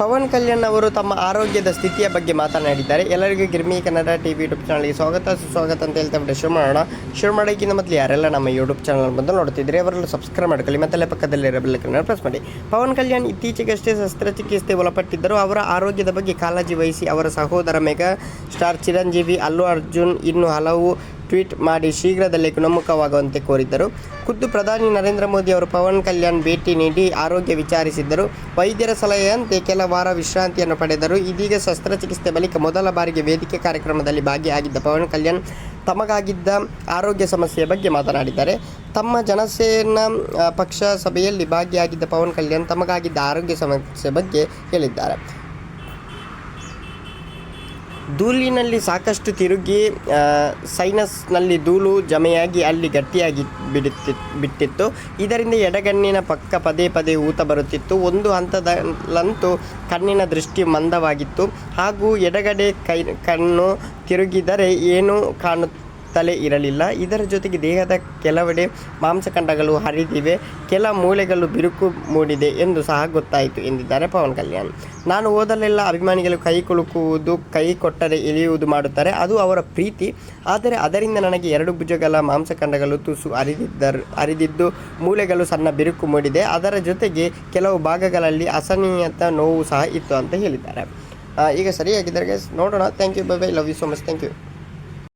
ಪವನ್ ಕಲ್ಯಾಣ್ ಅವರು ತಮ್ಮ ಆರೋಗ್ಯದ ಸ್ಥಿತಿಯ ಬಗ್ಗೆ ಮಾತನಾಡಿದ್ದಾರೆ. ಎಲ್ಲರಿಗೂ ಗಿರ್ಮಿ ಕನ್ನಡ ಟಿವಿ ಯೂಟ್ಯೂಬ್ ಚಾನಲ್ಗೆ ಸುಸ್ವಾಗತ ಅಂತ ಹೇಳ್ತಾ ಶುರು ಮಾಡೋಕ್ಕಿಂತ ಮೊದಲು ಯಾರೆಲ್ಲ ನಮ್ಮ ಯೂಟ್ಯೂಬ್ ಚಾನಲ್ ಬಂದು ನೋಡ್ತಿದ್ರೆ ಅವರೆಲ್ಲ ಸಬ್ಸ್ಕ್ರೈಬ್ ಮಾಡ್ಕೊಳ್ಳಿ ಮತ್ತು ಪಕ್ಕದಲ್ಲಿರೋ ಬೆಲ್ ಐಕಾನ್ ಪ್ರೆಸ್ ಮಾಡಿ. ಪವನ್ ಕಲ್ಯಾಣ್ ಇತ್ತೀಚೆಗಷ್ಟೇ ಶಸ್ತ್ರಚಿಕಿತ್ಸೆಗೆ ಒಳಪಟ್ಟಿದ್ದರು. ಅವರ ಆರೋಗ್ಯದ ಬಗ್ಗೆ ಕಾಳಜಿ ವಹಿಸಿ ಅವರ ಸಹೋದರ ಮೆಗಾ ಸ್ಟಾರ್ ಚಿರಂಜೀವಿ, ಅಲ್ಲು ಅರ್ಜುನ್ ಇನ್ನೂ ಹಲವು ಟ್ವೀಟ್ ಮಾಡಿ ಶೀಘ್ರದಲ್ಲೇ ಗುಣಮುಖವಾಗುವಂತೆ ಕೋರಿದ್ದರು. ಖುದ್ದು ಪ್ರಧಾನಿ ನರೇಂದ್ರ ಮೋದಿ ಅವರು ಪವನ್ ಕಲ್ಯಾಣ್ ಭೇಟಿ ನೀಡಿ ಆರೋಗ್ಯ ವಿಚಾರಿಸಿದ್ದರು. ವೈದ್ಯರ ಸಲಹೆಯಂತೆ ಕೆಲ ವಾರ ವಿಶ್ರಾಂತಿಯನ್ನು ಪಡೆದರು. ಇದೀಗ ಶಸ್ತ್ರಚಿಕಿತ್ಸೆ ಬಳಿಕ ಮೊದಲ ಬಾರಿಗೆ ವೇದಿಕೆ ಕಾರ್ಯಕ್ರಮದಲ್ಲಿ ಭಾಗಿಯಾಗಿದ್ದ ಪವನ್ ಕಲ್ಯಾಣ್ ತಮಗಾಗಿದ್ದ ಆರೋಗ್ಯ ಸಮಸ್ಯೆಯ ಬಗ್ಗೆ ಮಾತನಾಡಿದ್ದಾರೆ. ತಮ್ಮ ಜನಸೇನಾ ಪಕ್ಷ ಸಭೆಯಲ್ಲಿ ಭಾಗಿಯಾಗಿದ್ದ ಪವನ್ ಕಲ್ಯಾಣ್ ತಮಗಾಗಿದ್ದ ಆರೋಗ್ಯ ಸಮಸ್ಯೆ ಬಗ್ಗೆ ಹೇಳಿದ್ದಾರೆ. ಧೂಳಿನಲ್ಲಿ ಸಾಕಷ್ಟು ತಿರುಗಿ ಸೈನಸ್ನಲ್ಲಿ ಧೂಳು ಜಮೆಯಾಗಿ ಅಲ್ಲಿ ಗಟ್ಟಿಯಾಗಿ ಬಿಟ್ಟಿತ್ತು. ಇದರಿಂದ ಎಡಗಣ್ಣಿನ ಪಕ್ಕ ಪದೇ ಪದೇ ಊತ ಬರುತ್ತಿತ್ತು. ಒಂದು ಹಂತದಲ್ಲಂತೂ ಕಣ್ಣಿನ ದೃಷ್ಟಿ ಮಂದವಾಗಿತ್ತು ಹಾಗೂ ಎಡಗಡೆ ಕಣ್ಣು ತಿರುಗಿದರೆ ಏನೂ ಕಾಣುತ್ತಲೇ ಇರಲಿಲ್ಲ. ಇದರ ಜೊತೆಗೆ ದೇಹದ ಕೆಲವೆಡೆ ಮಾಂಸಖಂಡಗಳು ಹರಿದಿವೆ, ಕೆಲ ಮೂಳೆಗಳು ಬಿರುಕು ಮೂಡಿದೆ ಎಂದು ಸಹ ಗೊತ್ತಾಯಿತು ಎಂದಿದ್ದಾರೆ ಪವನ್ ಕಲ್ಯಾಣ್. ನಾನು ಹೋದಲ್ಲೆಲ್ಲ ಅಭಿಮಾನಿಗಳು ಕೈ ಕುಲುಕುವುದು, ಕೈ ಕೊಟ್ಟರೆ ಎಳೆಯುವುದು ಮಾಡುತ್ತಾರೆ. ಅದು ಅವರ ಪ್ರೀತಿ. ಆದರೆ ಅದರಿಂದ ನನಗೆ 2 ಭುಜಗಳ ಮಾಂಸಖಂಡಗಳು ತುಸು ಹರಿದಿದ್ದು, ಮೂಳೆಗಳು ಸಣ್ಣ ಬಿರುಕು ಮೂಡಿದೆ. ಅದರ ಜೊತೆಗೆ ಕೆಲವು ಭಾಗಗಳಲ್ಲಿ ಅಸಹನೀಯತ ನೋವು ಸಹ ಇತ್ತು ಅಂತ ಹೇಳಿದ್ದಾರೆ. ಈಗ ಸರಿಯಾಗಿದ್ದಾರೆ ಗೈಸ್, ನೋಡೋಣ. Thank you, bye bye, love you so much, thank you.